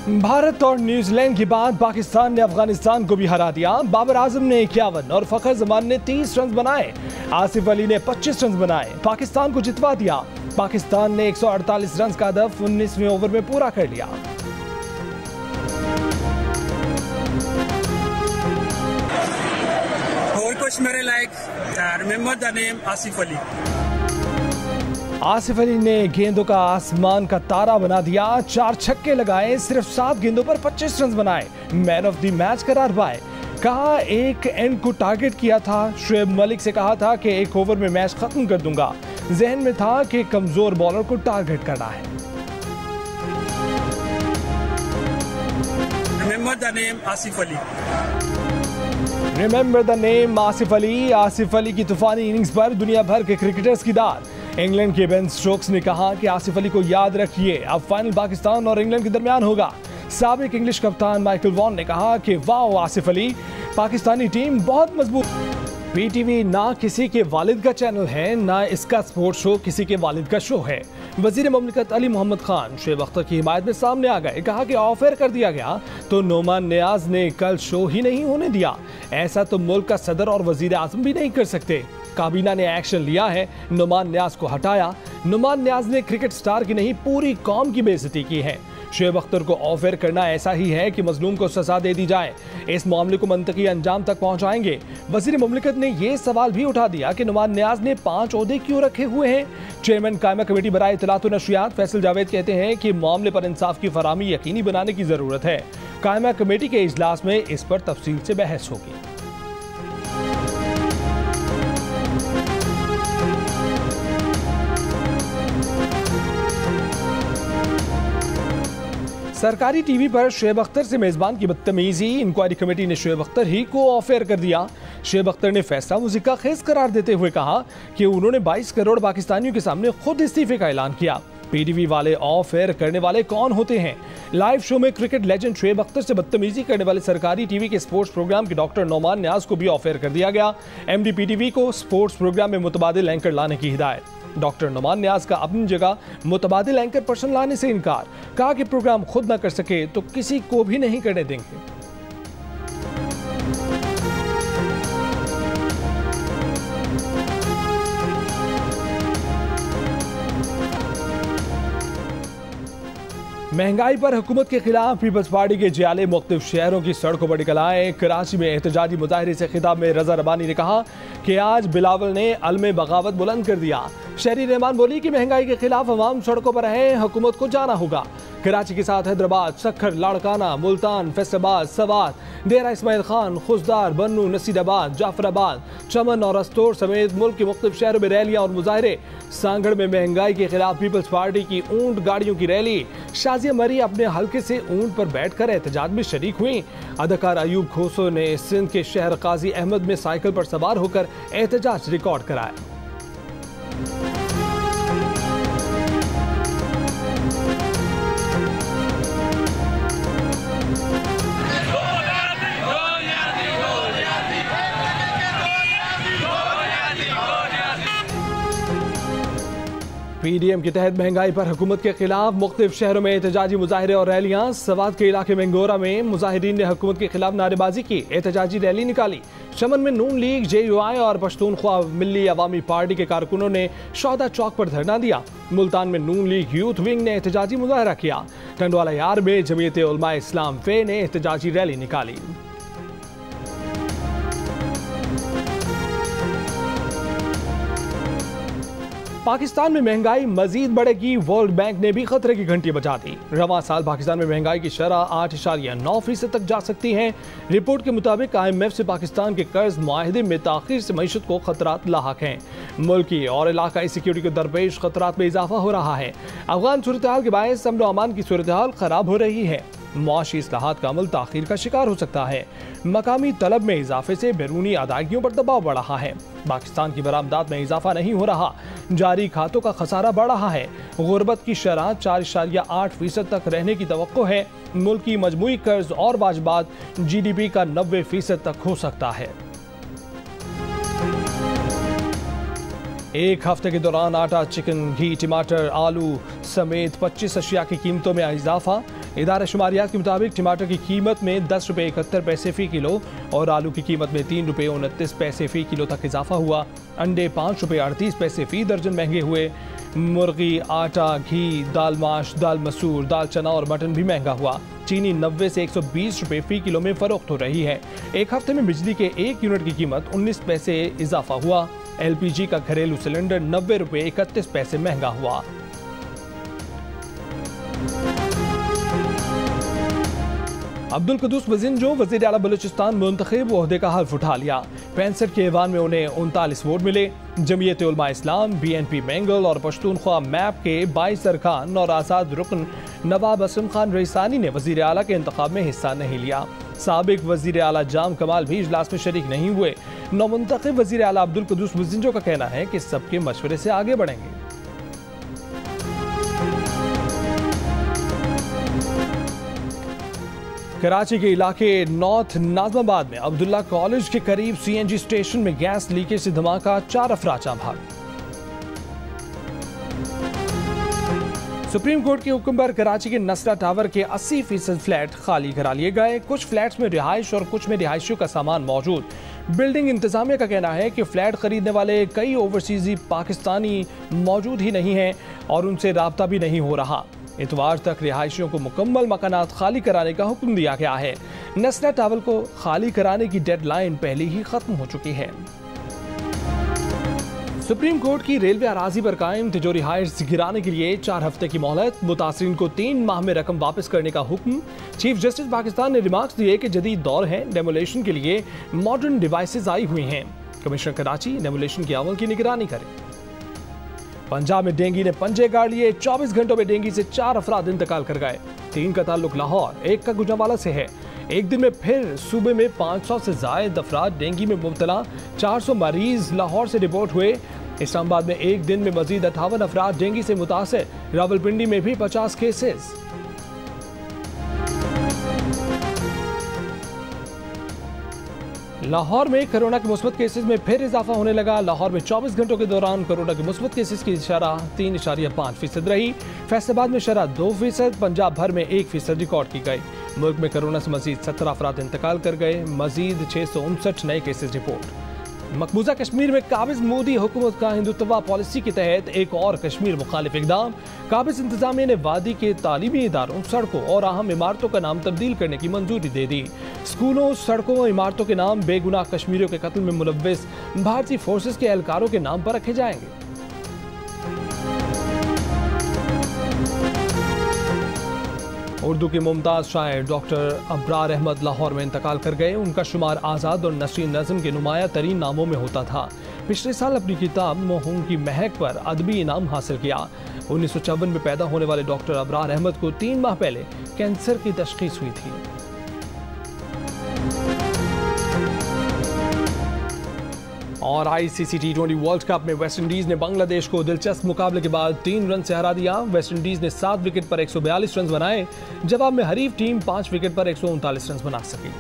भारत और न्यूजीलैंड के बाद पाकिस्तान ने अफगानिस्तान को भी हरा दिया। बाबर आजम ने 51 और फखर जमान ने 30 रन बनाए। आसिफ अली ने 25 रन बनाए, पाकिस्तान को जितवा दिया। पाकिस्तान ने 148 रन का हदफ 19वें ओवर में पूरा कर लिया। और कुछ मेरे like remember the name Asif Ali. Asif Ali ने गेंदों का आसमान का तारा बना दिया। 4 छक्के लगाए, सिर्फ 7 गेंदों पर 25 रन बनाए। मैन ऑफ द मैच करार पाए। कहा एक एंड को टारगेट किया था। शुएब मलिक से कहा था कि 1 ओवर में मैच खत्म कर दूंगा। जहन में था कि कमजोर बॉलर को टारगेट करना है। Remember the name Asif Ali. Remember the name Asif Ali. Asif Ali की तूफानी इनिंग्स पर दुनिया भर के क्रिकेटर्स की दाद। इंग्लैंड के बेन स्टोक्स ने कहा कि आसिफ अली को याद रखिए, अब फाइनल पाकिस्तान और इंग्लैंड के दरमियान होगा। साबिक इंग्लिश कप्तान माइकल वॉन ने कहा कि वाह आसिफ अली, पाकिस्तानी टीम बहुत मजबूत। पीटीवी ना किसी के वालिद का चैनल है, ना इसका स्पोर्ट्स शो किसी के वालिद का शो है। वजीर ममलिकत अली मोहम्मद खान शुएब अख्तर की हिमायत में सामने आ गए। कहा कि ऑफ एयर कर दिया गया तो नोमान नियाज ने कल शो ही नहीं होने दिया। ऐसा तो मुल्क का सदर और वजीर आजम भी नहीं कर सकते। काबीना ने एक्शन लिया है, नोमान नियाज को हटाया। नोमान नियाज ने क्रिकेट स्टार की नहीं, पूरी कौम की बेइज्जती की है। शुएब अख्तर को ऑफ एयर करना ऐसा ही है कि मजलूम को सजा दे दी जाए। इस मामले को मंतकी अंजाम तक पहुंचाएंगे। वजीर मुमलिकत ने यह सवाल भी उठा दिया कि नोमान नियाज ने 5 ओहदे क्यों रखे हुए हैं। चेयरमैन कायमा कमेटी बराए इत्तलात व नशरियात फैसल जावेद कहते हैं कि मामले पर इंसाफ की फराहमी यकीनी बनाने की जरूरत है। कायमा कमेटी के इजलास में इस पर तफसील से बहस होगी। सरकारी टीवी पर शुएब अख्तर से मेजबान की बदतमीजी। इंक्वायरी कमेटी ने शुएब अख्तर ही को ऑफ एयर कर दिया। शुएब अख्तर ने फैसला मुज़िक्का खेज करार देते हुए कहा कि उन्होंने 22 करोड़ पाकिस्तानियों के सामने खुद इस्तीफे का ऐलान किया। पीटीवी वाले ऑफ एयर करने वाले कौन होते हैं? लाइव शो में क्रिकेट लेजेंड शुएब अख्तर से बदतमीजी करने वाले सरकारी टीवी के स्पोर्ट्स प्रोग्राम के डॉक्टर नोमान नियाज को भी ऑफ एयर कर दिया गया। एमडी पीटीवी को स्पोर्ट्स प्रोग्राम में मुतबादिल एंकर लाने की हिदायत। डॉक्टर नोमान नियाज का अपनी जगह मुतबादिल एंकर पर्सन लाने से इनकार। कहा कि प्रोग्राम खुद न कर सके तो किसी को भी नहीं करने देंगे। महंगाई पर हुकूमत के खिलाफ पीपल्स पार्टी के जियाले मुख्तलिफ शहरों की सड़कों पर निकल आए। कराची में एहतजाजी मुजाहरे से खिताब में रजा रबानी ने कहा कि आज बिलावल ने अलमे बगावत बुलंद कर दिया। शहरी रहमान बोली कि महंगाई के खिलाफ अवाम सड़कों पर है, हुकूमत को जाना होगा। कराची के साथ हैदराबाद, सखर, लाड़काना, मुल्तान, फैसलाबाद, सवात, डेरा इस्माइल खान, खुशदार, बन्नू, नसीराबाद, जाफराबाद, चमन और अस्तोर समेत मुल्क के मुख्तलिफ शहरों में रैलियां और मुजाहरे। सांगड़ में महंगाई के खिलाफ पीपल्स पार्टी की ऊंट गाड़ियों की रैली। शाजिया मरी अपने हल्के से ऊंट पर बैठकर एहतजाज में शरीक हुई। अदाकार अयूब खोसो ने सिंध के शहर काजी अहमद में साइकिल पर सवार होकर एहतजाज रिकॉर्ड कराया। पीडीएम के तहत महंगाई पर हुकूमत के खिलाफ मुख्तलिफ शहरों में एहतजाजी मुजाहरे और रैलियां। सवात के इलाके में गोरा में मुजाहिरीन ने हुकूमत के खिलाफ नारेबाजी की, एहतजाजी रैली निकाली। चमन में नून लीग, JUI और पश्तूनख्वा मिल्ली अवामी पार्टी के कारकुनों ने शौदा चौक पर धरना दिया। मुल्तान में नून लीग यूथ विंग ने एहतजाजी मुजाहरा किया। टंडवाला यार में जमीयत उलमा इस्लाम फे ने एहतजाजी रैली निकाली। पाकिस्तान में महंगाई मजीद बढ़ेगी, वर्ल्ड बैंक ने भी खतरे की घंटी बजा दी। रवां साल पाकिस्तान में महंगाई की शरह 8.9% तक जा सकती है। रिपोर्ट के मुताबिक IMF से पाकिस्तान के कर्ज मुआहदे में ताखीर से मईशत को खतरात लाहक हैं। मुल्की और इलाकाई सिक्योरिटी को दरपेश खतरात में इजाफा हो रहा है। अफगान सूरत हाल के बायस अमन व अमान की सूरत हाल खराब हो रही है। मुआशी इस्लाहात का अमल ताखीर का शिकार हो सकता है। मकामी तलब में इजाफे से बैरूनी अदायगियों पर दबाव बढ़ रहा है। पाकिस्तान की बरामदात में इजाफा नहीं हो रहा। जारी खातों का खसारा बढ़ रहा है। गुर्बत की शरह 4.8% तक रहने की तवक्को है। मुल्क की मजमूई कर्ज और वाजबात GDP का 90% तक हो सकता है। एक हफ्ते के दौरान आटा, चिकन, घी, टमाटर, आलू समेत 25 अशिया की कीमतों में इजाफा। इदारा शुमारियात के मुताबिक टमाटर की कीमत में 10 रुपये 71 पैसे फी किलो और आलू की कीमत में 3 रुपये 29 पैसे फी किलो तक इजाफा हुआ। अंडे 5 रुपये 38 पैसे फी दर्जन महंगे हुए। मुर्गी, आटा, घी, दाल माश, दाल मसूर, दाल चना और मटन भी महंगा हुआ। चीनी 90 से 120 रुपये फी किलो में फरोख्त हो रही है। एक हफ्ते में बिजली के 1 यूनिट की कीमत 19 पैसे इजाफा हुआ। LPG का घरेलू सिलेंडर 90 रुपये 31 पैसे महंगा हुआ। अब्दुल कुद्दूस वजिंजो वज़ीर आला बलूचिस्तान मुंतखब ओहदे का हल्फ उठा लिया। 65 के ऐवान में उन्हें 39 वोट मिले। जमीयत उलमा इस्लाम, BNP मैंगल और पश्तूनख्वा मैप के 22 अरकान और आज़ाद रुकन नवाब असलम खान रईसानी ने वज़ीर आला के इंतखाब में हिस्सा नहीं लिया। साबिक वज़ीर आला जाम कमाल भी इजलास में शरीक नहीं हुए। नौमुंतखब वज़ीर आला अब्दुल कुद्दूस वजिंजो का कहना है कि सबके मशवरे से आगे बढ़ेंगे। कराची के इलाके नॉर्थ नाजमाबाद में अब्दुल्ला कॉलेज के करीब CNG स्टेशन में गैस लीकेज से धमाका, 4 अफराद जान भाग। सुप्रीम कोर्ट के हुक्म पर कराची के नसरा टावर के 80% फ्लैट खाली करा लिए गए। कुछ फ्लैट्स में रिहाइश और कुछ में रिहायशियों का सामान मौजूद। बिल्डिंग इंतजामिया का कहना है कि फ्लैट खरीदने वाले कई ओवरसीजी पाकिस्तानी मौजूद ही नहीं हैं और उनसे राब्ता भी नहीं हो रहा। इतवार तक रिहायशियों को मुकम्मल मकानात खाली कराने का हुक्म दिया गया है। नसरा टावर को खाली कराने की डेडलाइन पहले ही खत्म हो चुकी है। सुप्रीम कोर्ट की रेलवे अराजी पर कायम तिजोरी हाइट्स गिराने के लिए 4 हफ्ते की मोहलत। मुतासरीन को 3 माह में रकम वापस करने का हुक्म। चीफ जस्टिस पाकिस्तान ने रिमार्क्स दिए कि जदीद दौर है, डेमोलेशन के लिए मॉडर्न डिवाइसेस आई हुई हैं। कमिश्नर कराची डेमोलेशन के अमल की निगरानी करें। पंजाब में डेंगू ने पंजे गाड़ लिए। 24 घंटों में डेंगू से 4 अफराद इंतकाल कर गए। 3 का ताल्लुक लाहौर, 1 का गुजरांवाला से है। एक दिन में फिर सूबे में 500 से ज्यादा अफराद डेंगू में मुब्तला। 400 मरीज लाहौर से रिपोर्ट हुए। इस्लामाबाद में एक दिन में मजीद 58 अफराद डेंगू से मुतासर। रावलपिंडी में भी 50 केसेस। लाहौर में कोरोना के मुस्बत केसेस में फिर इजाफा होने लगा। लाहौर में 24 घंटों के दौरान कोरोना के मुस्बत केसेस की शरह 3.5% रही। फैसलाबाद में शरह 2%। पंजाब भर में 1% रिकॉर्ड की गई। मुल्क में कोरोना से मजीद 17 अफराद इंतकाल कर गए। मजीद 659 नए केसेस रिपोर्ट। मकबूजा कश्मीर में काबिज मोदी हुकूमत का हिंदुत्वा पॉलिसी के तहत एक और कश्मीर मुखालिफ इकदाम। काबिज इंतजामिया ने वादी के तालीमी इदारों, सड़कों और अहम इमारतों का नाम तब्दील करने की मंजूरी दे दी। स्कूलों, सड़कों और इमारतों के नाम बेगुनाह कश्मीरियों के कत्ल में मुलव्विस भारतीय फोर्सेस के एहलकारों के नाम पर रखे जाएंगे। उर्दू के मुमताज शायर डॉक्टर अब्रार अहमद लाहौर में इंतकाल कर गए। उनका शुमार आज़ाद और नसरीन नज़म के नुमाया तरीन नामों में होता था। पिछले साल अपनी किताब मोहूम की महक पर अदबी इनाम हासिल किया। 1954 में पैदा होने वाले डॉक्टर अब्रार अहमद को 3 माह पहले कैंसर की तशखीस हुई थी। और ICC T20 वर्ल्ड कप में वेस्टइंडीज ने बांग्लादेश को दिलचस्प मुकाबले के बाद 3 रन से हरा दिया। वेस्टइंडीज ने 7 विकेट पर 142 रन बनाए। जवाब में हरीफ टीम 5 विकेट पर 139 रन बना सकी।